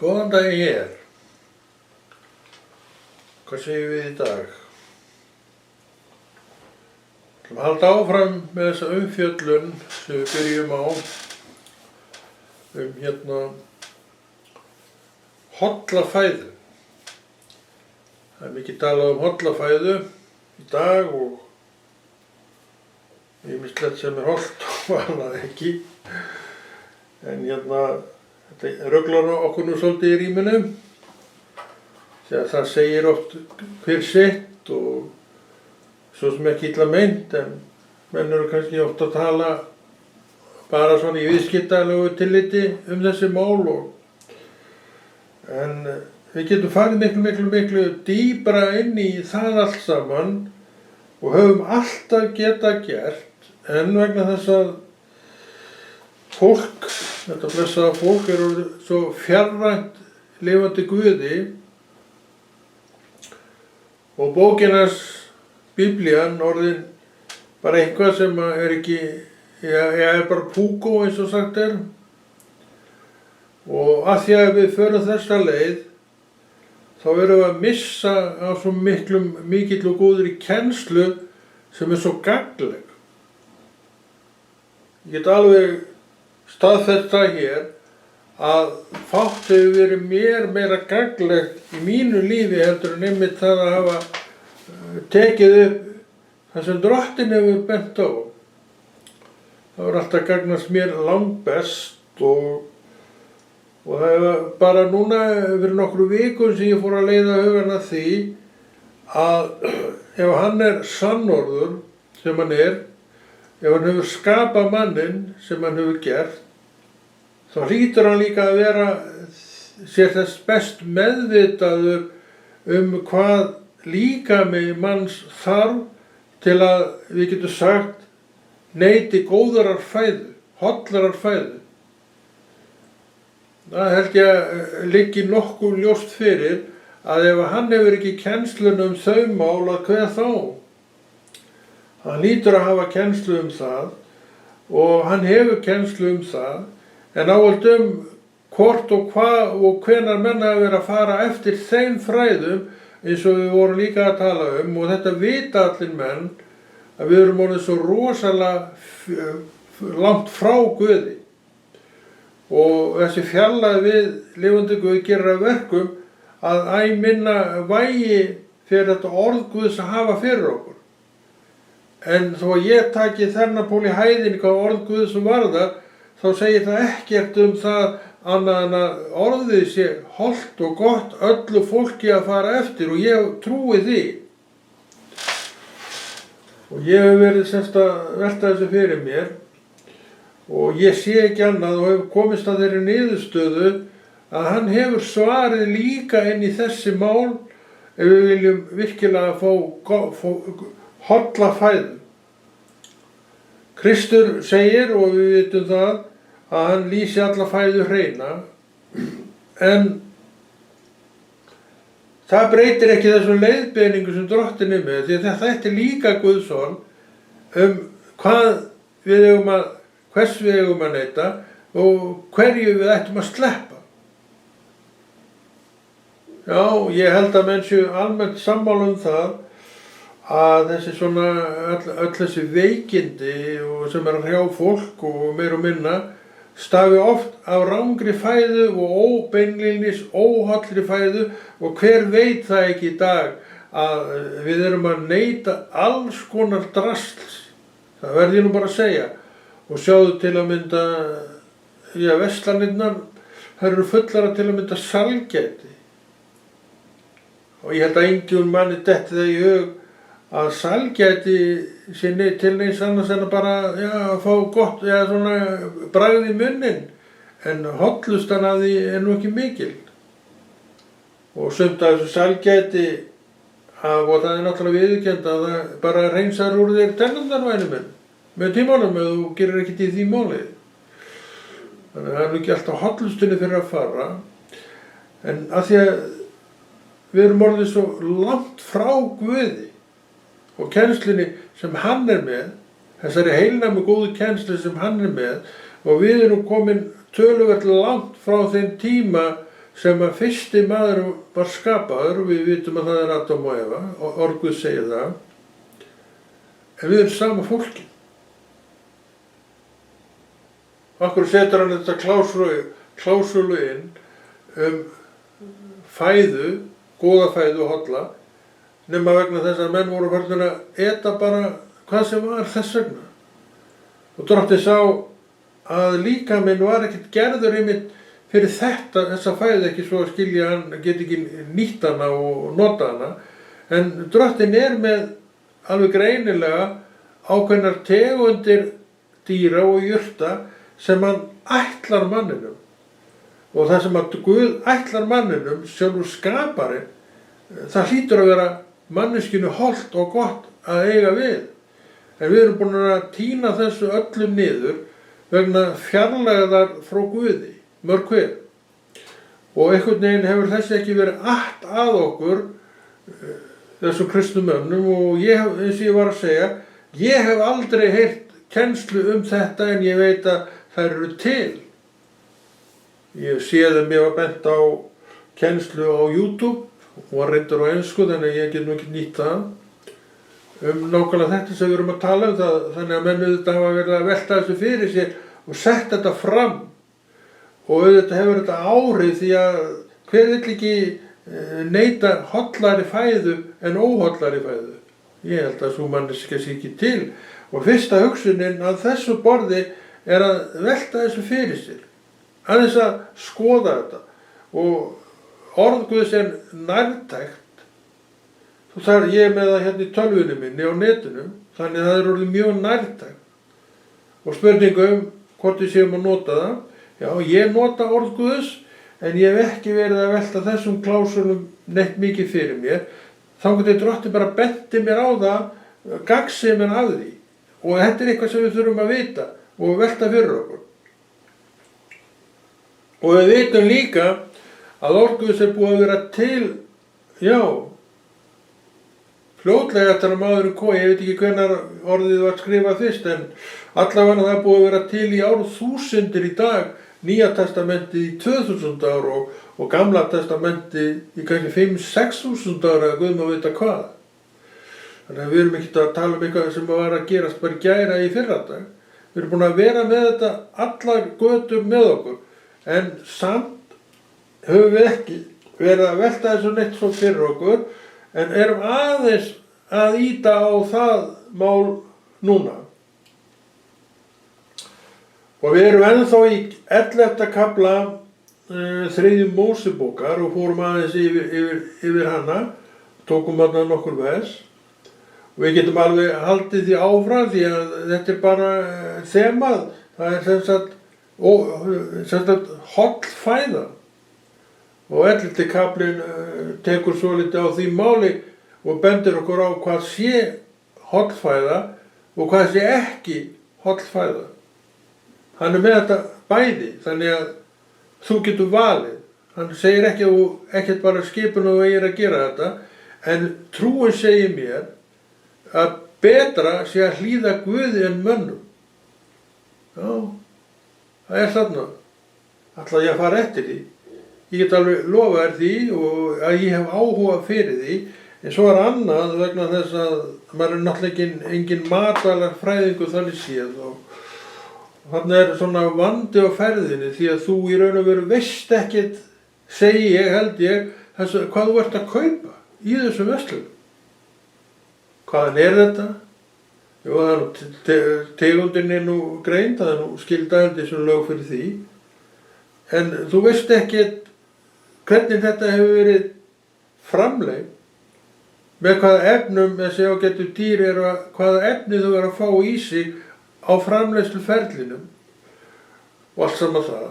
Góðan daginn hér. Hvað segjum við í dag? Við halda áfram með þessa umfjöllun sem við byrjum á holla fæðu. Það er mikið talað holla fæðu í dag og ýmislegt sem hollt og annað ekki. En þetta ruglar okkur nú svolítið í rýminu. Þegar það segir oft hver sitt og svo sem ekki illa meint, en menn eru kannski oft að tala bara svona í viðskiptalegu tilliti þessi mál en við getum farið miklu dýpra inn í það allt saman og höfum alltaf getað gert, en vegna þess að fólk, þetta blessaða fólk, eru svo fjarrænt lifandi Guði og bókin hans Biblían orðin bara eitthvað sem er ekki, er bara púkó eins og sagt er. Og að því að við förum þessa leið, þá erum við að missa á svo mikill og góðri kennslu sem er svo gagnleg. Ég get alveg staðfest það hér að fátt hefur verið meira gagnlegt í mínu lífi heldur en einmitt það að hafa tekið upp það sem Drottinn hefur bent á. Það var alltaf gagnast mér langbest og það hefur bara núna verið nokkru vikum sem ég fór að leiða hugann að því að ef hann er sannorður sem hann er, ef hann hefur skapað manninn sem hann hefur gert, þá hlýtur hann líka að vera sér þess best meðvitaður hvað líkami manns þarf til að við getum sagt neyti góðrar fæðu, hollarar fæðu. Það held ég að liggi nokkuð ljóst fyrir að ef hann hefur ekki kennslun þau mál, að hver þá? Hann hlýtur að hafa kennslu það og hann hefur kennslu það, en ávallt hvort og hvað og hvenær menn að vera að fara eftir þeim fræðum eins og við vorum líka að tala og þetta vita allir menn að við erum orðið svo rosalega langt frá Guði og þessi fjarlægð við lifandi Guð gerir að verkum að æ minna vægi fyrir þetta orð Guðs að hafa fyrir okkur. En þó að ég taki þennan pól í hæðinni hvað orð Guðs varðar, þá segir það ekkert það annað en að orðið sé hollt og gott öllu fólki að fara eftir og ég trúi því. Og ég hef verið semst að velta þessu fyrir mér og ég sé ekki annað og hef komist að þeirri niðurstöðu að hann hefur svarið líka inn í þessi mál ef við viljum virkilega fá holla fæðu. Kristur segir, og við vitum það, að hann lýsi alla fæðu hreina, en það breytir ekki þessum leiðbeiningu sem Drottinn er með, því að þetta er líka Guðsorð hvers við eigum að neita og hverju við ættum að sleppa. Já, ég held að menn séu almennt sammála það að þessi svona öll þessi veikindi og sem er að hrjá fólk og meira og minna stafi oft af rangri fæðu og óbeinlínis óhollri fæðu og hver veit það ekki í dag að við erum að neita alls konar drasls. Það verð ég nú bara að segja. Og sjáðu til að mynda, verslanirnar, þær eru fullar til að mynda sælgæti. Og ég held að enginn manni detti það í hug að sælgæti sé til neins annars en að bara fá gott, svona bragð í munnin, en hollustan af því er nú ekki mikil. Og sumt af þessu sælgæti, og það er náttúrulega viðurkennt að það bara hreinsar úr þér tennurnar með tímanum ef þú gerir ekkert í því málið. Þannig að það er nú ekki alltaf hollustunni fyrir að fara, en að því að við erum orðið svo langt frá Guði og kennslunni sem hann er með, þessari heilnæmu góðu kennslu sem hann er með, og við erum komin töluvert langt frá þeim tíma sem að fyrsti maður var skapaður, við vitum að það Adam og Eva, orð Guðs segir það, en við erum sama fólki. Akkur setur hann þetta klásulu inn fæðu, góða fæðu og holla, nema vegna þess að menn voru farnir að eta bara hvað sem var þess vegna. Og Drottinn sá að líkaminn var ekkert gerður einmitt fyrir þessa fæðu, ekki svo að skilja hann geti ekki nýtt hana og nota hana, en Drottinn með alveg greinilega ákveðnar tegundir dýra og jurta sem hann ætlar manninum. Og það sem að Guð ætlar manninum, sjálfur skaparinn, það hlýtur að vera manneskinu hollt og gott að eiga við. En við erum búin að týna þessu öllu niður vegna fjarlægðar frá Guði, mörg hver. Og einhvern veginn hefur þessi ekki verið að okkur, þessum kristnum mönnum, og ég, eins og ég var að segja, ég hef aldrei heyrt kennslu þetta en ég veit að þær eru til. Ég séð að mér var bent á kennslu á YouTube, hún var reyndar á ensku þannig að ég get nú ekki nýtt það, nákvæmlega þetta sem við erum að tala það, þannig að menn auðvitað hafa verið að velta þessu fyrir sér og sett þetta fram, og auðvitað hefur þetta áhrif því að hver vill ekki neita hollari fæðu en óhollari fæðu. Ég held að sú manneskja sé ekki til, og fyrsta hugsunin að þessu borði að velta þessu fyrir sér, aðeins að skoða þetta, og orð Guðs nærtækt. Ég með það hérna í tölvunni minni á netinu, þannig að það orðið mjög nærtækt. Og spurningu hvort við séum að nota það. Já, ég nota orð Guðs, en ég hef ekki verið að velta þessum klásulum neitt mikið fyrir mér. Þangað til Drottinn bara benti mér á það, gagnsemin af því. Og þetta eitthvað sem við þurfum að vita og velta fyrir okkur. Og við vitum líka að orð Guðs búið að vera til, já, fljótlega eftir að maðurinn kom, ég veit ekki hvenær orðið var skrifað fyrst, en allavega það búið að vera til í árþúsundir í dag, Nýja testamentið í 2000 ár og Gamla testamentið í kannski 5-6.000 ára, Guð má vita hvað. Þannig að við erum ekki að tala eitthvað sem var að gerast bara í gæra í fyrradag. Við erum búin að vera með þetta allar götur með okkur, en samt höfum við ekki verið að velta þessu neitt svo fyrir okkur, en erum aðeins að ýta á það mál núna. Og við erum ennþá í 11. kafla 3. Mósebókar og fórum aðeins yfir hana, tókum hana nokkur vers. Og við getum alveg haldið því áfram því að þetta bara þemað, það sem sagt holl fæða. Og 11. kaflinn tekur svolítið á því máli og bendir okkur á hvað sé holl fæða og hvað sé ekki holl fæða. Hann með þetta bæði, þannig að þú getur valið. Hann segir ekki að þú ekkert bara skipun og eigir að gera þetta, en trúin segir mér að betra sé að hlýða Guði en mönnum. Já, það þarna. Ætla ég að fara eftir því. Ég get alveg lofa þér því og að ég hef áhuga fyrir því, en svo annað vegna þess að maður náttúrulega engin matvælarfræðingur þannig séð og þarna svona vandi á ferðinni því að þú í raun og veru veist ekkert, segi ég, held ég, hvað þú ert að kaupa í þessum verslunum. Hvaðan þetta? Jú, það tegundin nú greind, það nú skildaðandi sem lög fyrir því. En þú veist ekkert hvernig þetta hefur verið framleitt, með hvaða efnum þessi ágætu dýr hvaða efni þú að fá í sig á framleiðsluferlinum og allt saman það.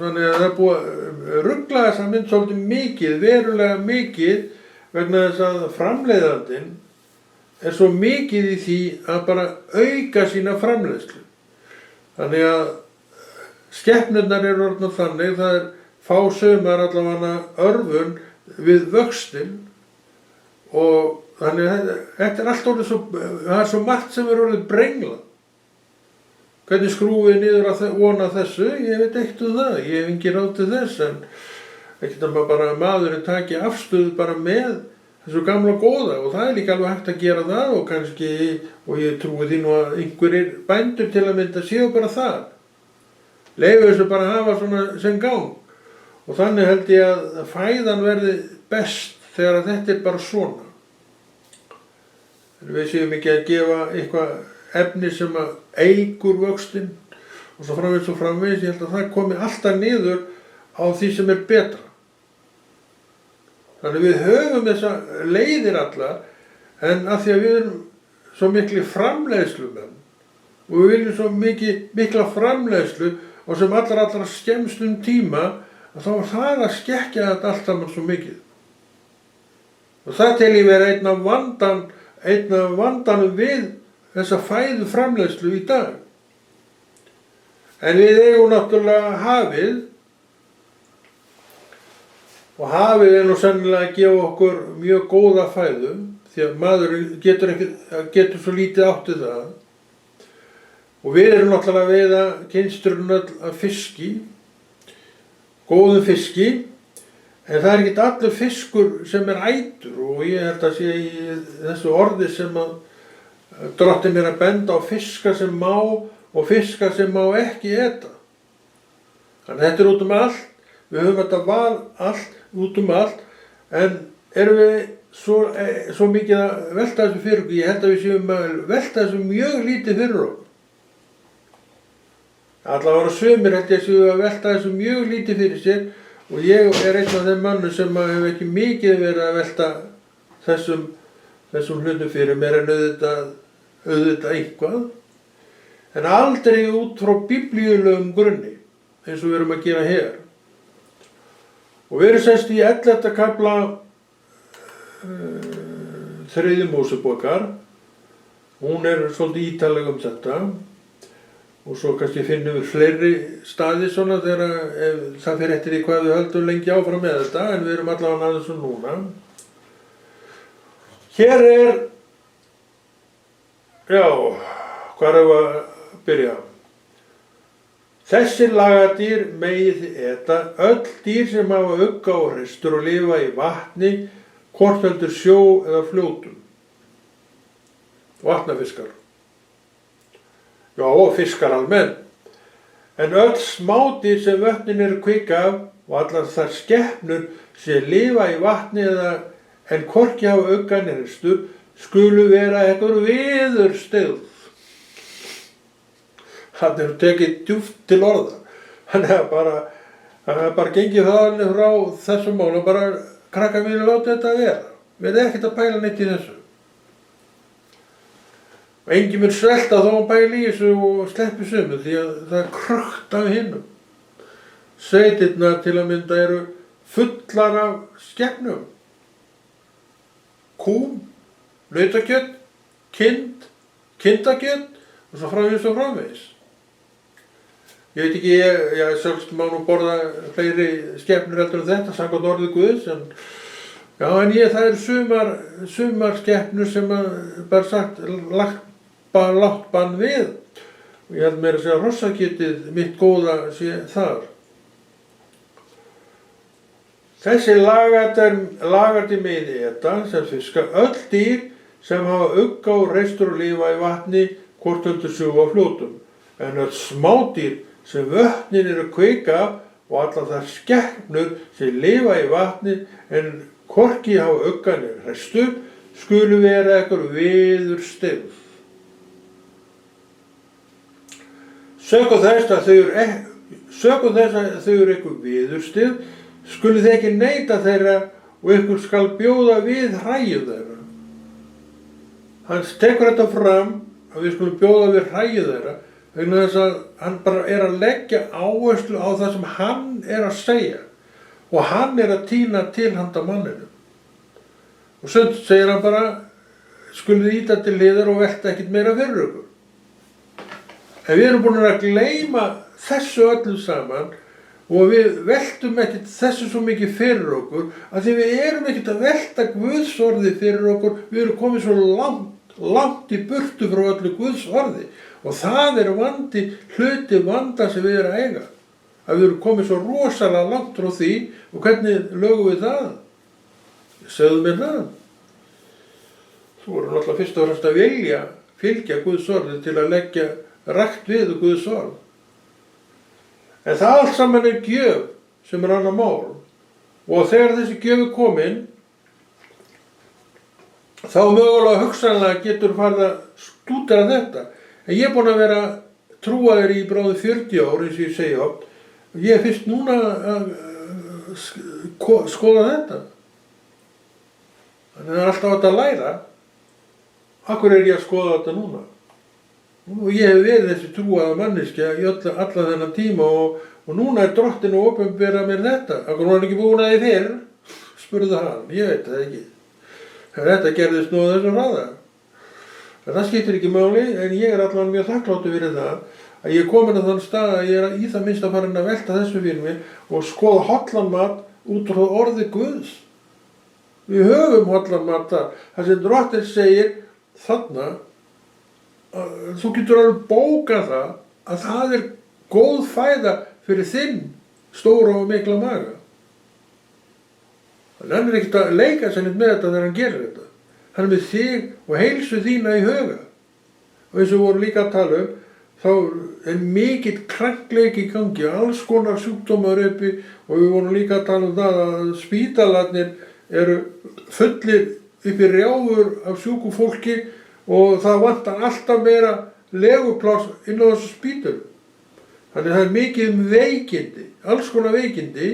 Þannig að það búið að rugla þessa mynd svolítið mikið, verulega mikið, vegna þess að framleiðandinn svo mikið í því að bara auka sína framleiðslu. Þannig að skepnurnar orðnar þannig, það fá sumar allavega örvun við vöxtinn og þannig að þetta allt orðið það svo margt sem orðið brenglað. Hvernig skrúfið niður að vona þessu, ég veit eitt það, ég hef engin ráð til þess, ekkert að bara maðurinn taki afstöðu bara með þessu gamla góða og það er líka alveg hægt að gera það og kannski, og ég trúi því nú að einhverjir bændur til að mynda séu bara það. Leyfa þessu bara að hafa svona sem gang og þannig held ég að fæðan verði best þegar þetta er bara svona. En við séum ekki að gefa eitthvað efni sem að eykur vöxtinn og svo framvegis, ég held að það komi alltaf niður á því sem er betra. Þannig við höfum þessa leiðir allar en af því að við erum svo miklu framleiðslumenn og við viljum svo mikla framleiðslu og sem allra skemmstum tíma að þá var það að skekkja þetta allt saman svo mikið. Og það tel ég vera einn af vandanum við þessa fæðu framleiðslu í dag. En við eigum náttúrulega hafið og hafið er nú sennilega að gefa okkur mjög góða fæðu því að maður getur svo lítið áttið það. Og við erum náttúrulega að veiða kynsturinn öll af fiski, góðum fiski, en það er ekkert allur fiskur sem er ætur og ég held að sé í þessu orði sem að Drottinn er að benda á fiska sem má og fiska sem má ekki eta. Þannig þetta er út um allt, við höfum þetta val allt, út um allt, en erum við svo mikið að velta þessu fyrir okkur, ég held að við séum að velta þessu mjög lítið fyrir okkur. Allavega sumir held ég séu að velta þessu mjög lítið fyrir sér og ég er einn af þeim mannum sem hefur ekki mikið verið að velta þessum hlutum fyrir mér en auðvitað eitthvað, en aldrei út frá biblíulegum grunni, eins og við erum að gera hér. Og við erum semst í 11. kafla 3. Mósebókar, hún er svolítið ítarleg þetta, og svo kannski finnum við fleiri staði svona þegar það fer eftir því hvað við höldum lengi áfram með þetta, en við erum allavega aðeins og núna. Hér er, hvað er að byrja? Þessi lagadýr megið þið eta, öll dýr sem hafa ugga og hreistur og lifa í vatni, hvort heldur sjó eða fljótum. Vatnafiskar. Já, og fiskar almennt. En öll smádýr sem vötnin eru kvik af og allar þær skepnur sem lifa í vatni en hvorki hafa ugga né hreistur skulu vera einhver viðurstyggð. Hann hefur tekið djúpt til orða. Hann hefur bara gengið það frá þessum mál og bara krakka mínu láta þetta vera. Við erum ekkert að pæla neitt í þessu. Og enginn mun svelta þó hann pæli í þessu og sleppi sumu því að það er krökkt af hinnum. Sveitirnar til að mynda eru fullar af skepnum. Kúm, nautakjöt, kindakjöt og svo framvegis. Ég veit ekki, ég sjálfst má nú borða fleiri skepnur heldur en þetta, samkvæmt orði Guðs, en það eru sumar skepnur sem bara sagt látt bann við. Og ég held meira að segja hrossakjötið mitt góða sé þar. Þessi lagardýr megið eta, sem fiska, öll dýr sem hafa ugga og hreistur og lifa í vatni, hvort heldur sjó á fljótum, en öll smádýr sem vötnin eru kvik af og allar þær skepnur sem lifa í vatni en hvorki hafa ugga né hreistur skulu vera einhver viðurstyggð. Sökum þess að þau eru einhver viðurstyggð skulu þið ekki neita þeirra og ykkur skal bjóða við hræið þeirra. Hann tekur þetta fram að við skulum bjóða við hræið þeirra vegna þess að hann bara er að leggja áherslu á það sem hann er að segja og hann er að tína til handa manninu. Og svo segir hann bara, skulið íta til hliðar og velta ekkert meira fyrir okkur. En við erum búin að gleyma þessu öllu saman og við veltum ekkert þessu svo mikið fyrir okkur að því við erum ekkert að velta Guðs orði fyrir okkur, við erum komið svo langt í burtu frá öllu Guðs orði og það er hluti vanda sem við erum að eiga. að við erum komið svo rosalega langt frá því og hvernig lögum við það? Segðu mér það. Þú voru náttúrulega fyrst og fremst að vilja fylgja Guðs orði til að leggja rækt við Guðs orð. En það allt saman gjöf sem annað mál. Og þegar þessi gjöf komin, þá mögulega hugsanlega getur farið að stúdera þetta. En ég er búinn að vera trúaður í bráðum 40 ár, eins og ég segi oft. Ég er fyrst núna að skoða þetta. Þannig að það er alltaf hægt að læra. Af hverju er ég að skoða þetta núna? Og ég hef verið þessi trúaða manneskja í alla þennan tíma og núna er Drottinn að opinbera mér þetta. Af hverju var hann ekki búinn að því fyrr? Spurði hann, ég veit það ekki. Þetta gerðist nú á þessum hraða. Það skiptir ekki máli, en ég er allavega mjög þakkláttur fyrir það að ég er komin að þann stað að ég er í það minnst að fara að velta þessu fyrir mig og skoða hollan mat út frá orði Guðs. Við höfum hollan mat þar. Það sem Drottinn segir þarna, þú getur alveg bókað það að það er góð fæða fyrir þinn stóra og mikla maga. Hann er ekkert að leika sér með þetta þegar hann gerir þetta. Hann er með þig og heilsu þína í huga. Og eins og við vorum líka að tala þá er mikill krankleiki í gangi, alls konar sjúkdómar uppi og við vorum líka að tala það að spítalarnir eru fullir uppi rjáfur af sjúku fólki og það vantar alltaf meira legupláss inn á þessu spítalum. Þannig það er mikið veikindi, alls konar veikindi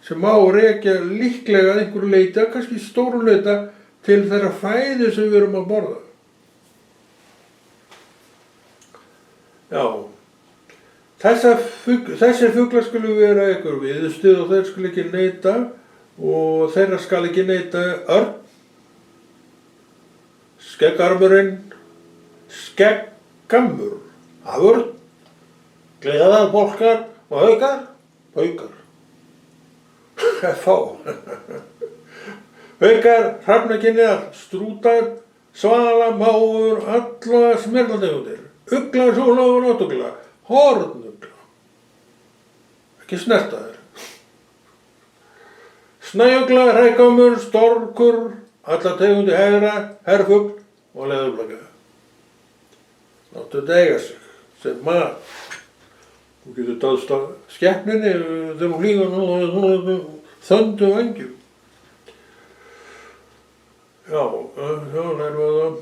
sem má rekja líklega að einhverju leita, kannski stóru leita, til þeirra fæðu sem við erum að borða. Já, þessir fuglar skulu vera ykkur viðstuð og þeir skulu ekki neita og þeirra skal ekki neita örn, skeggarmurinn, skeggamur, afurð, gleðar, bolkar og haukar. F.A. Haukar, hrafnakinjar, strútar, svala, máfur, alla smerlategundir, ugla, súla og náttugla, hornugla. Ekki snerta þér. Snæugla, hrækamur, storkur, alla tegundir hegra, herfugl og leðurblaka. Láttu þetta eiga sig sem mat. Þú getur dáðst á skepnunni þegar hún líka þöndu vængjum. Já, lærum við það.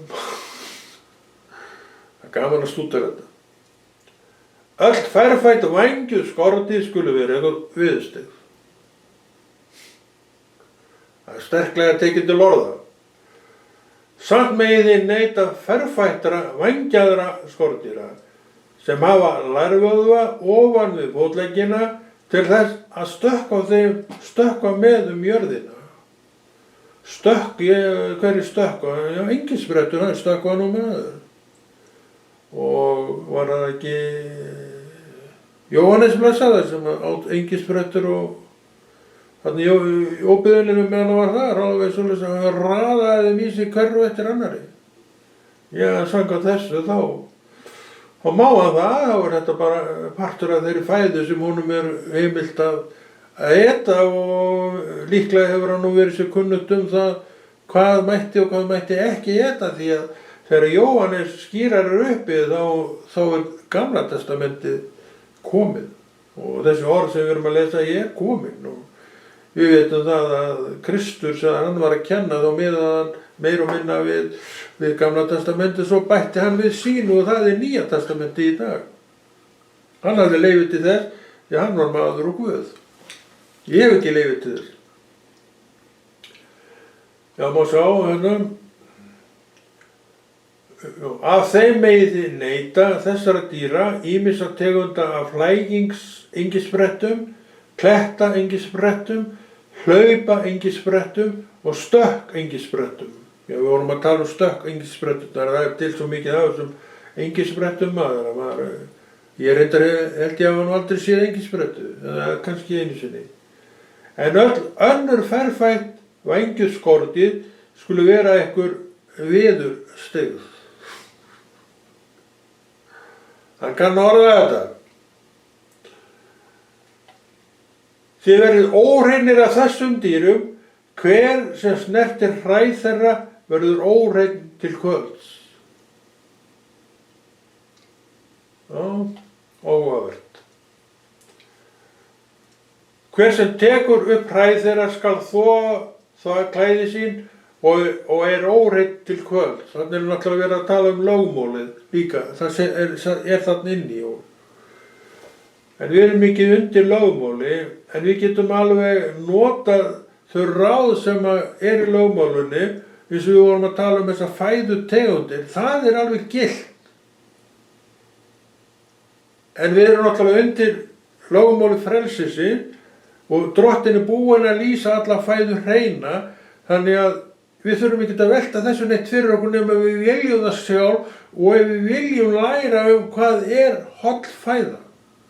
Það er gaman að stúdera þetta. Öll ferfætt vængjuð skordýr skulu vera eitthvað viðstig. Það er sterklega tekið til orða. Samt megið þið neita ferfættra vængjaðra skordýra sem hafa lærvöðva ofan við fótleggina til þess að stökkva með jörðina. Hverju stökkva? Já, engisbrettur, hann stökkva nú með. Og var það ekki Jóhannes blessaður sem átt engisbrettur og þannig í óbyggðunum meðan hann var þar, alveg svolítið sem hann raðaði þeim í sig hverju eftir annarri. Já, samkvæmt þessu þá má hann það, þá er þetta bara partur af þeirri fæðu sem honum er heimilt að eta og líklega hefur hann nú verið sér kunnugt það hvað mætti og hvað mætti ekki eta því að þegar Jóhannes skýrar uppi þá er Gamla testamentið komið og þessi orð sem við erum að lesa er komin og við veitum það að Kristur sem hann var að kenna þá miðaði hann meir og minna við Gamla testamentið svo bætti hann við sínu og það er Nýja testamentið í dag. Hann hafði leyfi til þess því hann var maður og Guð. Ég hef ekki leyfi til þess. Já, má sjá hérna. Af þeim megið þið neita þessara dýra ýmissa tegunda af flækingsengisbrettum, klettaengisbrettum, hlaupaengisbrettum og stökkengisbrettum. Já, við vorum að tala stökkengisbrettum, það er til svo mikið af þessum engisbrettum ég held ég að hann aldrei séð engisbrettu, eða kannski einu sinni. En öll önnur ferfætt vængjuð skordýr skulu vera einhver viðurstyggð. Hann kann orða þetta. Þið verðið óhreinir af þessum dýrum, hver sem snertir hræ þeirra verður óhreinn til kvölds. Já, óhugavert. Hver sem tekur upp hræ þeirra skal þvo klæði sín og óhreinn til kvölds. Þannig náttúrulega verið að tala lögmálið líka, það er þarna inni. En við erum ekki undir lögmáli, en við getum alveg notað þau ráð sem í lögmálunni, eins og við vorum að tala þessar fæðutegundir, það alveg gilt. En við erum náttúrulega undir lögmáli frelsisins og Drottinn búinn að lýsa alla fæðu hreina, þannig að við þurfum ekki að velta þessu neitt fyrir okkur nema við viljum það sjálf og ef við viljum læra hvað holl fæða.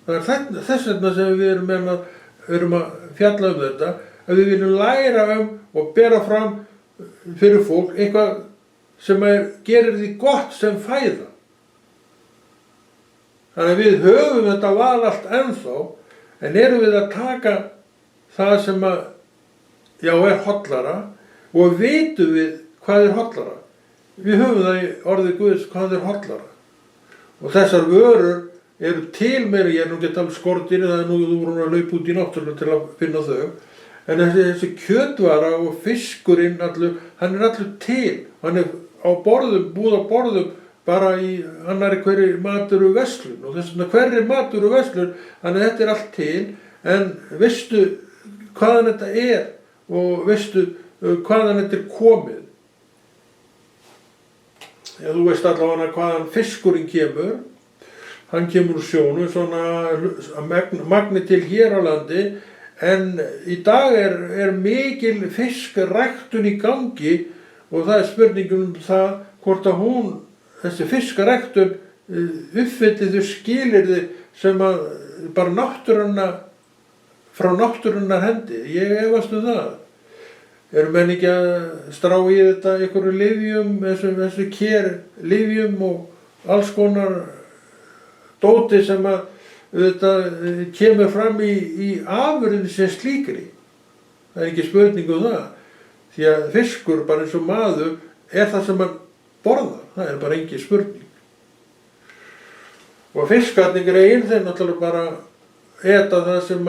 Það þess vegna sem við erum að fjalla þetta, að við viljum læra og bera fram fyrir fólk eitthvað sem gerir því gott sem fæða. Þannig að við höfum þetta val allt ennþá, en erum við að taka það sem hollara og vitum við hvað hollara. Við höfum það í orði Guðs hvað hollara. Og þessar vörur eru til meira, ég nú ekki að tala skordýr, það nú þú voru að laupa út í náttúruna til að finna þau, en þessi kjötvara og fiskurinn allur, hann allur til, hann á borðum, búið á borðum, bara hann í hverri matvöruverslun og þess vegna hverri matvöruverslun, þannig að þetta allt til, en veistu hvaðan þetta og veistu hvaðan þetta komið. Ja, þú veist allavega hvaðan fiskurinn kemur. Hann kemur úr sjónum, svona magni til hér á landi, en í dag mikil fiskræktun í gangi og það spurningin það hvort að þessi fiskræktun uppfylli þau skilyrði sem bara frá náttúrunnar hendi. Ég efast það. Eru menn ekki að strá í þetta einhverju lyfjum, þessu lyfjum og alls konar dóti sem kemur fram í afurðinni sem slíkri. Það ekki spurning það. Því að fiskur, bara eins og maður, það sem hann borðar. Það bara engin spurning. Og fiskarnir þeir náttúrulega bara eta það sem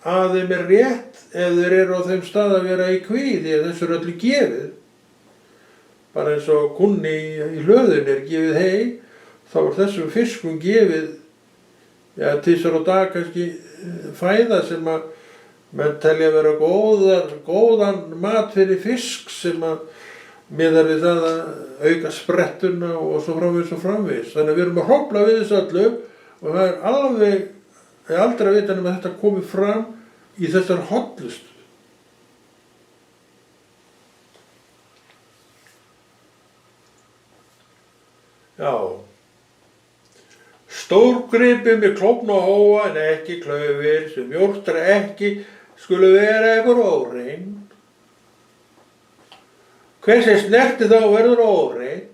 þeim rétt ef þeir eru á þeim stað að vera í kvíði, ef þessu öllu gefið. Bara eins og kunni í hlöðunni gefið hey, þá þessum fiskum gefið tvisvar á dag kannski fæða sem menn telja vera góðan mat fyrir fisk sem miðar við það að auka sprettuna og svo framvegis. Þannig að við erum að hrófla við þessu öllu og það aldrei að vita nema þetta komi fram í þessar hollustu. Já. Stórgripir með klofna og hóa en ekki klaufir sem mjóltra ekki skulu vera einhver óhrein. Hver sem snerti þá verður óhrein.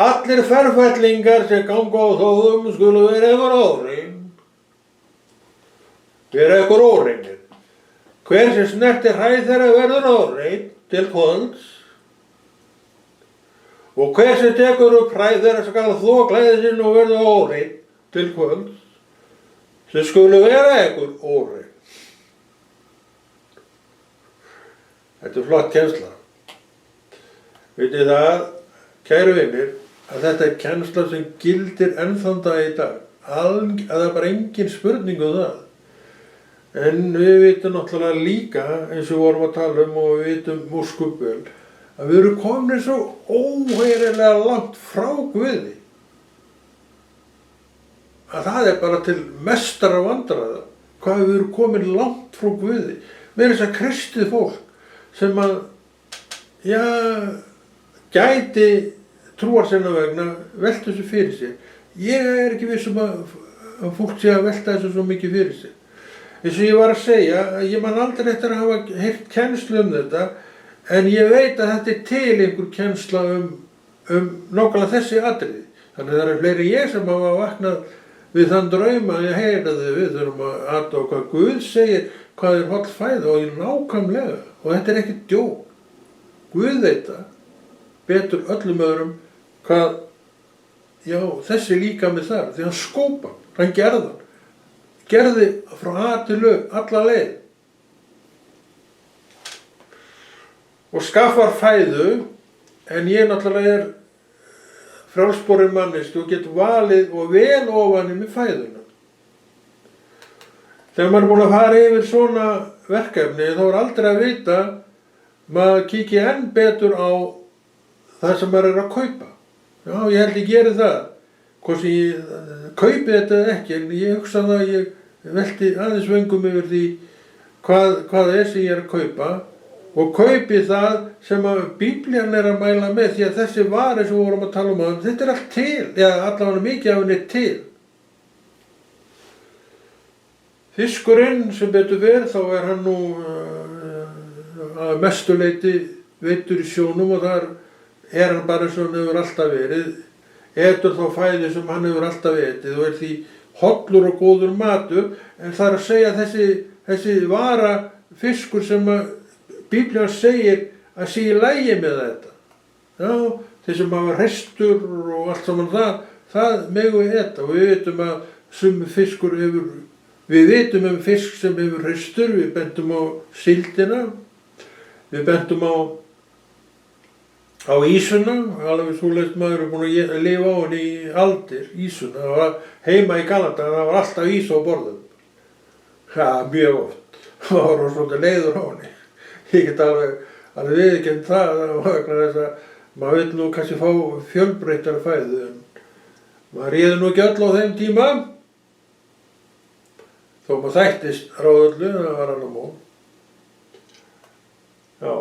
Allir ferfætlingar sem ganga á þóðum skulu vera einhver óhrein. Vera einhver óhreinir. Hver sem snerti hræ þeirra verður óhrein til kvölds. Og hver sem tekur upp hræ þeirra skal þvo klæði sín og verða óhreinn til kvölds, sem skulu vera einhver óhreinn. Þetta flott kennsla. Vitið það, kæru vinir, að þetta kennsla sem gildir ennþann dag í dag. Að það bara engin spurning það. En við vitum náttúrulega líka, eins og vorum að tala og við vitum múrskupvel, að við erum komin svo óheyrilega langt frá Guði. Að það bara til mestara vandræða, hvað við erum komin langt frá Guði. Með þess að kristið fólk sem gæti trúar sinna vegna velta þessu fyrir sér. Ég ekki viss að fólk sé að velta þessu svo mikið fyrir sér. Eins og ég var að segja, ég man aldrei eftir að hafa heyrt kennslu þetta, en ég veit að þetta til einhver kennsla nákvæmlega þessi atriði. Þannig að það fleiri ég sem hafa vaknað við þann draum að ég heyraði við þurfum að athuga hvað Guð segir, hvað er holl fæða og nákvæmlega. Og þetta er ekki djók. Guð veit það betur öllum öðrum hvað, já, þessi líkami þar, því hann skópa, hann gerði frá A til Ö, alla leið. Og skaffar fæðu, en ég náttúrulega er frjálsborin manneski og get valið og vel ofan í mig fæðuna. Þegar maður er búinn að fara yfir svona verkefni, þá er aldrei að vita, maður kíkir enn betur á það sem maður er að kaupa. Já, ég held ég geri það. Hvort ég kaupi þetta eða ekki, en ég hugsa það að ég velti aðeins vöngum yfir því hvað það er sem ég er að kaupa og kaupi það sem að Biblían er að mæla með, því að þessi vari sem við vorum að tala um, þetta er allt til, eða allavega mikið af henni til. Fiskurinn sem betur verið, þá er hann nú að mestu leyti veiddur í sjónum og þar er hann bara eins og hann hefur alltaf verið, etur þá fæði sem hann hefur alltaf etið og er því hollur og góður matur, en það er að segja þessi vara fiskur sem að Biblían segir að sé í lagi með þetta. Já, þeir sem hafa hreistur og allt saman það megum við eta og við vitum að sumi fiskur hefur, við vitum fisk sem hefur hreistur, við bentum á síldina, við bentum á ísuna, alveg svoleiðis maður er búinn að lifa á henni í aldir, ísuna, það var heima í Galata, það var alltaf ís á borðum. Já, mjög oft, það var svona leiður á henni. Ég get alveg viðurkennt það vegna þess að maður vil nú kannski fá fjölbreyttari fæðu, en maður réði nú ekki öll á þeim tíma, þó maður þættist ráðöllu, það var annar mál. Já.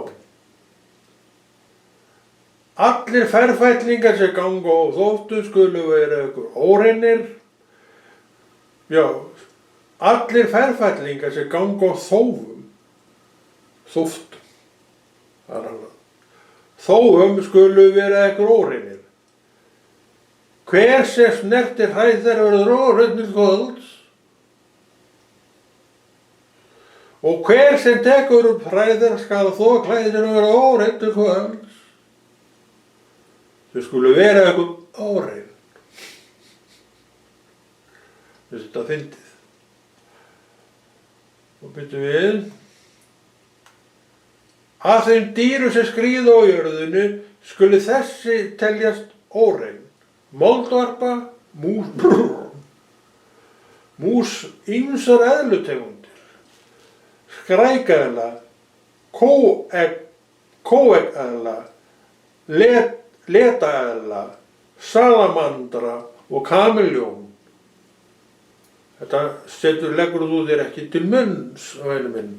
Allir ferfætlingar sem ganga á þóttu skulu vera ykkur óreinir. Já, allir ferfætlingar sem ganga á þófum, þóftum, það er annað. Þófum skulu vera ykkur óreinir. Hver sem snertir hæð þeirra verður óhreinn til kvölds. Og hver sem tekur upp hræð þeirra skal þó klæðinu vera óhreinn til kvölds. Þau skulu vera eitthvað órein. Þetta fyndið. Og byrjum við. Af þeim dýrum sem skríða á jörðinu skulu þessi teljast órein. Moldvarpa, mús ýmsar eðlutegundir, skrækaeðla, kóeggeðla, letaeðla, salamandra og kameljón. Þetta leggur þú þér ekki til munns, væni minn.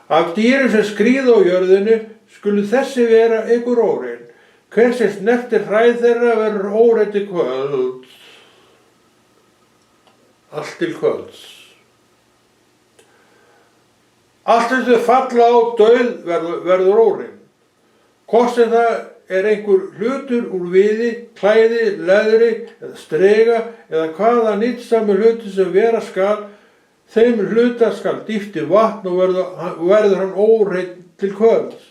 Af dýrum sem skríða á jörðinu skulu þessi vera ykkur órein. Hver sem snertir hræð þeirra verður óreinn til kvölds. Allt til kvölds. Allt sem þau falla á dauð verður órein. Hvort sem það er einhver hlutur úr viði, klæði, leðri eða strega eða hvaða nytsamur hlutur sem vera skal, þeim hluta skal dýft í vatn og verður hann óreinn til kvölds.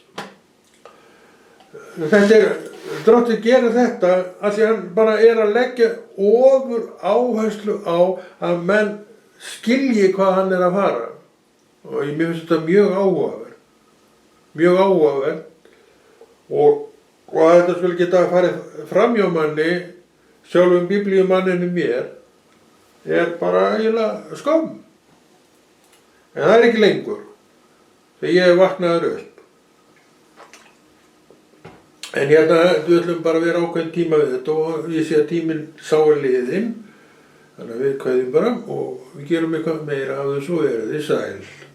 Drottinn gerir þetta af því hann bara er að leggja ofur áherslu á að menn skilji hvað hann er að fara. Og mér finnst þetta mjög áhugavert. Mjög áhugavert. Og að þetta skulle geta að fara framhjá manni, sjálfum biblíumanninu mér, er bara eiginlega skömm. En það er ekki lengur, þegar ég er vaknaður upp. En hérna, við ætlum bara að vera ákveðin tíma við þetta og ég sé að tíminn sá er liðinn, þannig að við kveðjum bara og við gerum eitthvað meira af þessu og verið þið sæl.